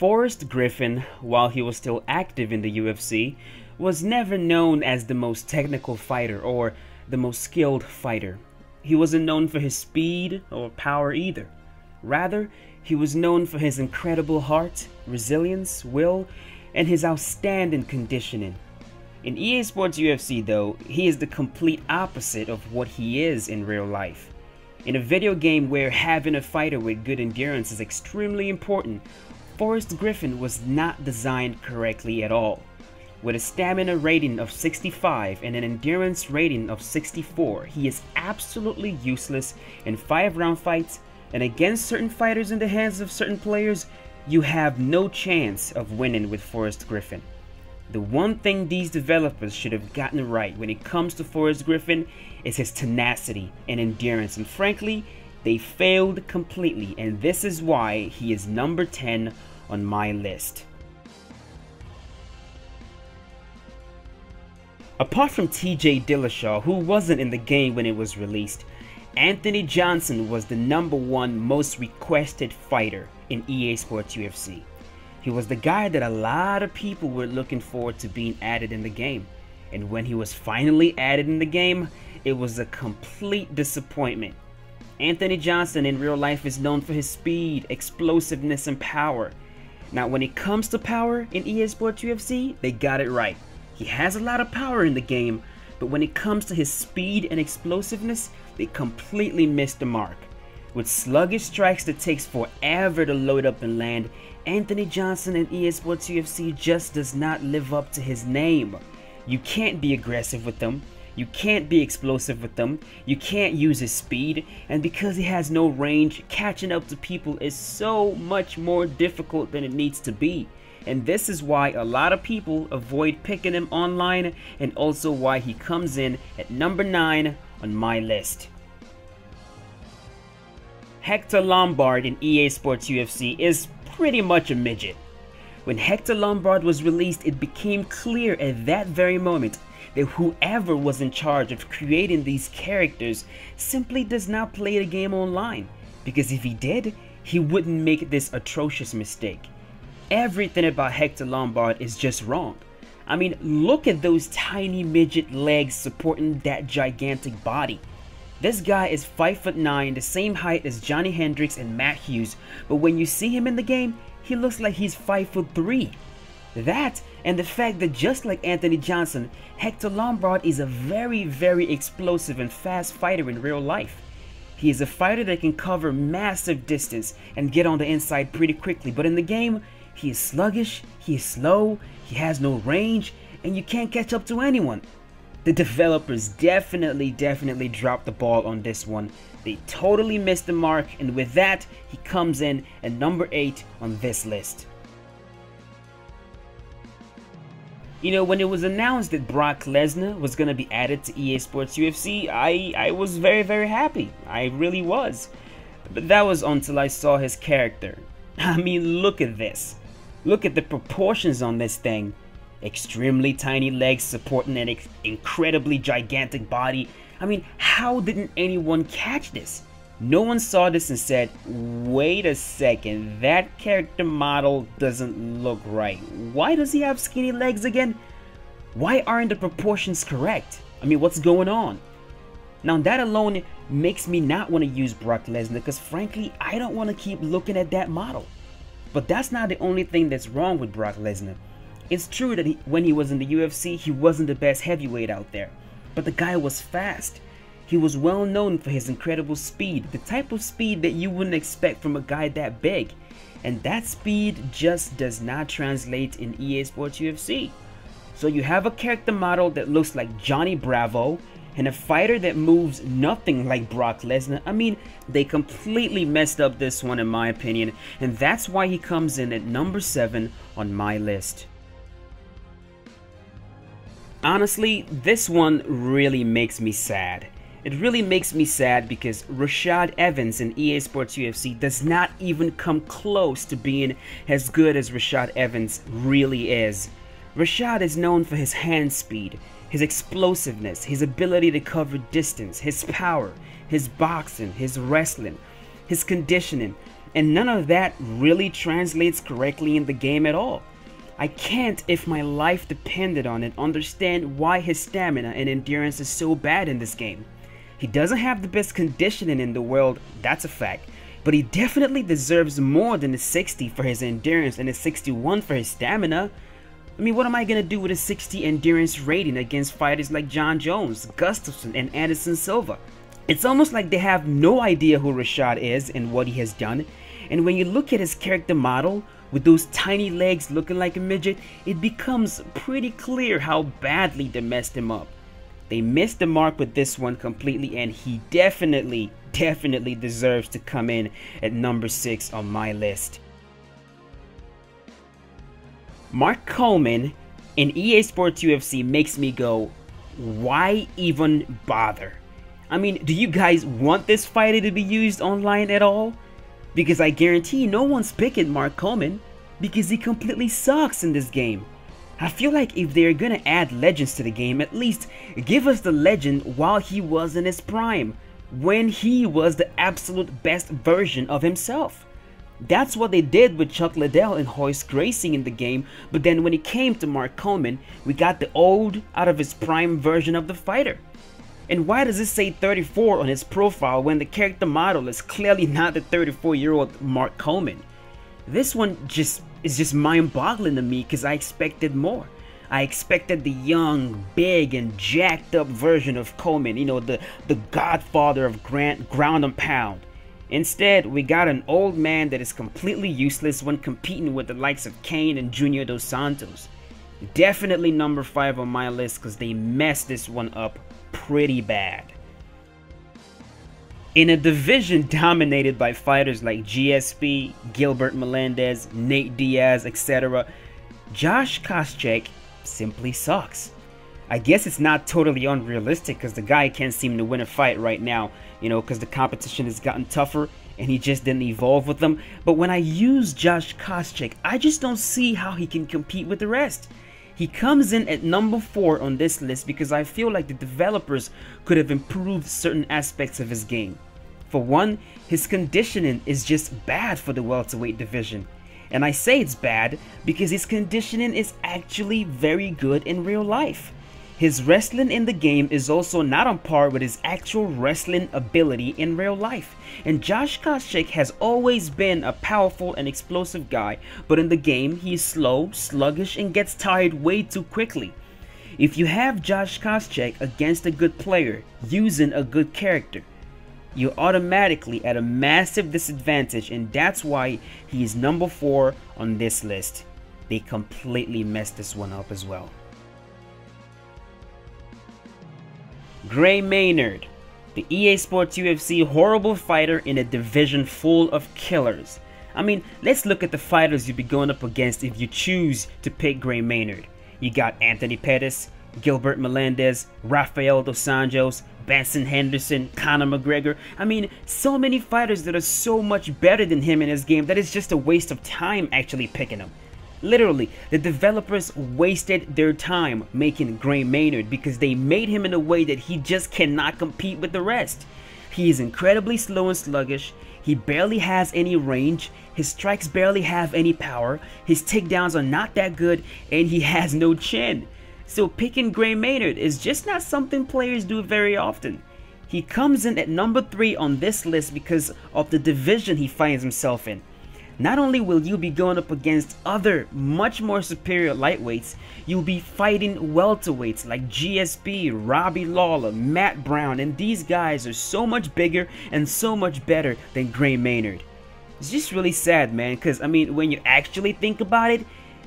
Forrest Griffin, while he was still active in the UFC, was never known as the most technical fighter or the most skilled fighter. He wasn't known for his speed or power either. Rather, he was known for his incredible heart, resilience, will, and his outstanding conditioning. In EA Sports UFC though, he is the complete opposite of what he is in real life. In a video game where having a fighter with good endurance is extremely important, Forrest Griffin was not designed correctly at all. With a stamina rating of 65 and an endurance rating of 64, he is absolutely useless in 5-round fights, and against certain fighters in the hands of certain players, you have no chance of winning with Forrest Griffin. The one thing these developers should have gotten right when it comes to Forrest Griffin is his tenacity and endurance, and frankly, they failed completely, and this is why he is number 10 on my list. Apart from TJ Dillashaw, who wasn't in the game when it was released, Anthony Johnson was the #1 most requested fighter in EA Sports UFC. He was the guy that a lot of people were looking forward to being added in the game, and when he was finally added in the game, it was a complete disappointment. Anthony Johnson in real life is known for his speed, explosiveness, and power. Now when it comes to power in EA Sports UFC, they got it right. He has a lot of power in the game, but when it comes to his speed and explosiveness, they completely missed the mark. With sluggish strikes that takes forever to load up and land, Anthony Johnson in EA Sports UFC just does not live up to his name. You can't be aggressive with them, you can't be explosive with them, you can't use his speed, and because he has no range, catching up to people is so much more difficult than it needs to be. And this is why a lot of people avoid picking him online, and also why he comes in at number 9 on my list. Hector Lombard in EA Sports UFC is pretty much a midget. When Hector Lombard was released, it became clear at that very moment that whoever was in charge of creating these characters simply does not play the game online, because if he did, he wouldn't make this atrocious mistake. Everything about Hector Lombard is just wrong. I mean, look at those tiny midget legs supporting that gigantic body. This guy is 5'9", the same height as Johnny Hendricks and Matt Hughes, but when you see him in the game, he looks like he's 5'3". That, and the fact that just like Anthony Johnson, Hector Lombard is a very explosive and fast fighter in real life. He is a fighter that can cover massive distance and get on the inside pretty quickly, but in the game, he is sluggish, he is slow, he has no range, and you can't catch up to anyone. The developers definitely dropped the ball on this one. They totally missed the mark, and with that, he comes in at number 8 on this list. You know, when it was announced that Brock Lesnar was going to be added to EA Sports UFC, I was very happy. I really was. But that was until I saw his character. I mean, look at this. Look at the proportions on this thing. Extremely tiny legs supporting an incredibly gigantic body. I mean, how didn't anyone catch this? No one saw this and said, wait a second, that character model doesn't look right. Why does he have skinny legs again? Why aren't the proportions correct? I mean, what's going on? Now that alone makes me not want to use Brock Lesnar, because frankly, I don't want to keep looking at that model. But that's not the only thing that's wrong with Brock Lesnar. It's true that when he was in the UFC, he wasn't the best heavyweight out there, but the guy was fast. He was well known for his incredible speed, the type of speed that you wouldn't expect from a guy that big. And that speed just does not translate in EA Sports UFC. So you have a character model that looks like Johnny Bravo, and a fighter that moves nothing like Brock Lesnar. I mean, they completely messed up this one in my opinion, and that's why he comes in at number 7 on my list. Honestly, this one really makes me sad. It really makes me sad because Rashad Evans in EA Sports UFC does not even come close to being as good as Rashad Evans really is. Rashad is known for his hand speed, his explosiveness, his ability to cover distance, his power, his boxing, his wrestling, his conditioning. And none of that really translates correctly in the game at all. I can't, if my life depended on it, understand why his stamina and endurance is so bad in this game. He doesn't have the best conditioning in the world, that's a fact, but he definitely deserves more than a 60 for his endurance and a 61 for his stamina. I mean, what am I gonna do with a 60 endurance rating against fighters like John Jones, Gustafsson, and Anderson Silva? It's almost like they have no idea who Rashad is and what he has done. And when you look at his character model, with those tiny legs looking like a midget, it becomes pretty clear how badly they messed him up. They missed the mark with this one completely, and he definitely deserves to come in at number 6 on my list. Mark Coleman in EA Sports UFC makes me go, why even bother? I mean, do you guys want this fighter to be used online at all? Because I guarantee no one's picking Mark Coleman because he completely sucks in this game. I feel like if they're gonna add legends to the game, at least give us the legend while he was in his prime, when he was the absolute best version of himself. That's what they did with Chuck Liddell and Hoist Gracie in the game, but then when it came to Mark Coleman, we got the old, out of his prime version of the fighter. And why does it say 34 on his profile when the character model is clearly not the 34-year-old Mark Coleman? This one is just mind-boggling to me because I expected more. I expected the young, big, and jacked up version of Coleman, you know, the godfather of ground and pound. Instead, we got an old man that is completely useless when competing with the likes of Kane and Junior Dos Santos. Definitely number 5 on my list because they messed this one up pretty bad. In a division dominated by fighters like GSP, Gilbert Melendez, Nate Diaz, etc., Josh Koscheck simply sucks. I guess it's not totally unrealistic because the guy can't seem to win a fight right now, you know, because the competition has gotten tougher and he just didn't evolve with them. But when I use Josh Koscheck, I just don't see how he can compete with the rest. He comes in at number 4 on this list because I feel like the developers could have improved certain aspects of his game. For one, his conditioning is just bad for the welterweight division. And I say it's bad because his conditioning is actually very good in real life. His wrestling in the game is also not on par with his actual wrestling ability in real life. And Josh Koscheck has always been a powerful and explosive guy, but in the game he is slow, sluggish, and gets tired way too quickly. If you have Josh Koscheck against a good player using a good character, you're automatically at a massive disadvantage, and that's why he is number 4 on this list. They completely messed this one up as well. Gray Maynard, the EA Sports UFC horrible fighter in a division full of killers. I mean, let's look at the fighters you'd be going up against if you choose to pick Gray Maynard. You got Anthony Pettis, Gilbert Melendez, Rafael Dos Anjos, Benson Henderson, Conor McGregor. I mean, so many fighters that are so much better than him in his game that it's just a waste of time actually picking him. Literally, the developers wasted their time making Gray Maynard because they made him in a way that he just cannot compete with the rest. He is incredibly slow and sluggish, he barely has any range, his strikes barely have any power, his takedowns are not that good, and he has no chin. So picking Gray Maynard is just not something players do very often. He comes in at number 3 on this list because of the division he finds himself in. Not only will you be going up against other much more superior lightweights, you'll be fighting welterweights like GSP, Robbie Lawler, Matt Brown, and these guys are so much bigger and so much better than Gray Maynard. It's just really sad, man, because I mean, when you actually think about it,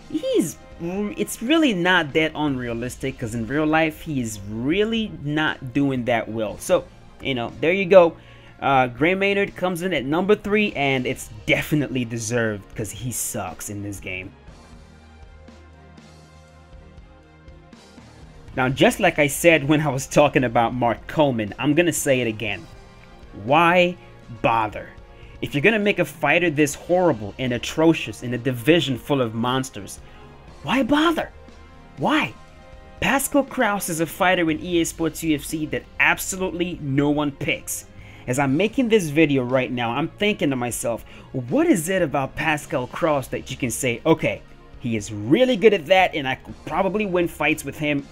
it's really not that unrealistic, because in real life he is really not doing that well. So, you know, there you go. Gray Maynard comes in at number 3, and it's definitely deserved because he sucks in this game. Now, just like I said when I was talking about Mark Coleman, I'm gonna say it again. Why bother? If you're gonna make a fighter this horrible and atrocious in a division full of monsters, why bother? Why? Pascal Kraus is a fighter in EA Sports UFC that absolutely no one picks. As I'm making this video right now, I'm thinking to myself, what is it about Pascal Kraus that you can say, okay, he is really good at that and I could probably win fights with him,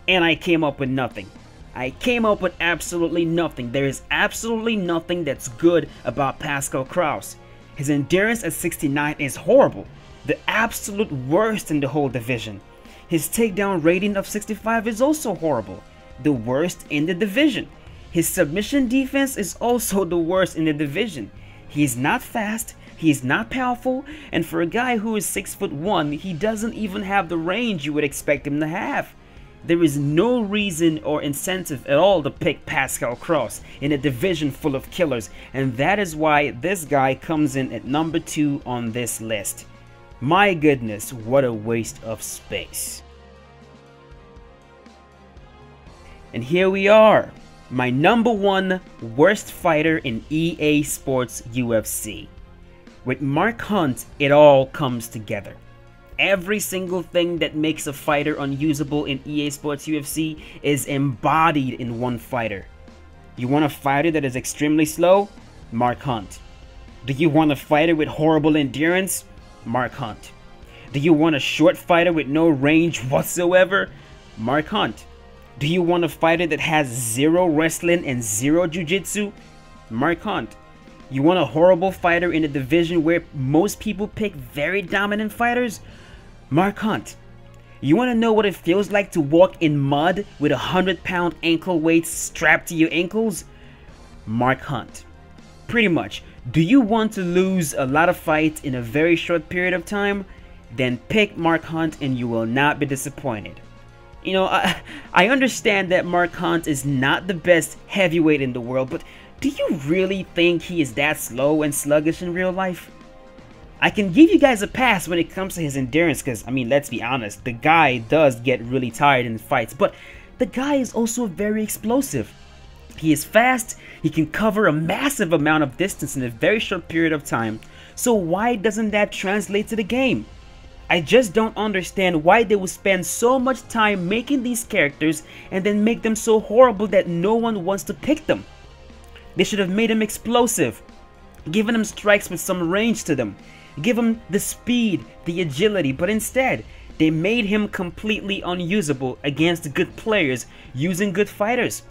and I came up with nothing. I came up with absolutely nothing. There is absolutely nothing that's good about Pascal Kraus. His endurance at 69 is horrible. The absolute worst in the whole division. His takedown rating of 65 is also horrible. The worst in the division. His submission defense is also the worst in the division. He is not fast, he is not powerful, and for a guy who is 6'1", he doesn't even have the range you would expect him to have. There is no reason or incentive at all to pick Pascal Kraus in a division full of killers, and that is why this guy comes in at number 2 on this list. My goodness, what a waste of space. And here we are, my number 1 worst fighter in EA Sports UFC. With Mark Hunt, it all comes together. Every single thing that makes a fighter unusable in EA Sports UFC is embodied in one fighter. You want a fighter that is extremely slow? Mark Hunt. Do you want a fighter with horrible endurance? Mark Hunt. Do you want a short fighter with no range whatsoever? Mark Hunt. Do you want a fighter that has 0 wrestling and 0 jiu-jitsu? Mark Hunt. You want a horrible fighter in a division where most people pick very dominant fighters? Mark Hunt. You want to know what it feels like to walk in mud with 100-pound ankle weights strapped to your ankles? Mark Hunt. Pretty much. Do you want to lose a lot of fights in a very short period of time? Then pick Mark Hunt and you will not be disappointed. You know, I understand that Mark Hunt is not the best heavyweight in the world, but do you really think he is that slow and sluggish in real life? I can give you guys a pass when it comes to his endurance because, I mean, let's be honest, the guy does get really tired in fights, but the guy is also very explosive. He is fast, he can cover a massive amount of distance in a very short period of time, so why doesn't that translate to the game? I just don't understand why they would spend so much time making these characters and then make them so horrible that no one wants to pick them. They should have made him explosive, given him strikes with some range to them, give him the speed, the agility, but instead, they made him completely unusable against good players using good fighters.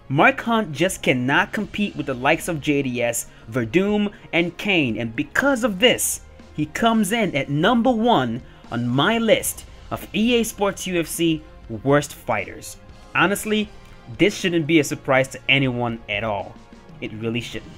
Mark Hunt just cannot compete with the likes of JDS, Verdum, and Kane, and because of this, he comes in at number 1 on my list of EA Sports UFC worst fighters. Honestly, this shouldn't be a surprise to anyone at all. It really shouldn't.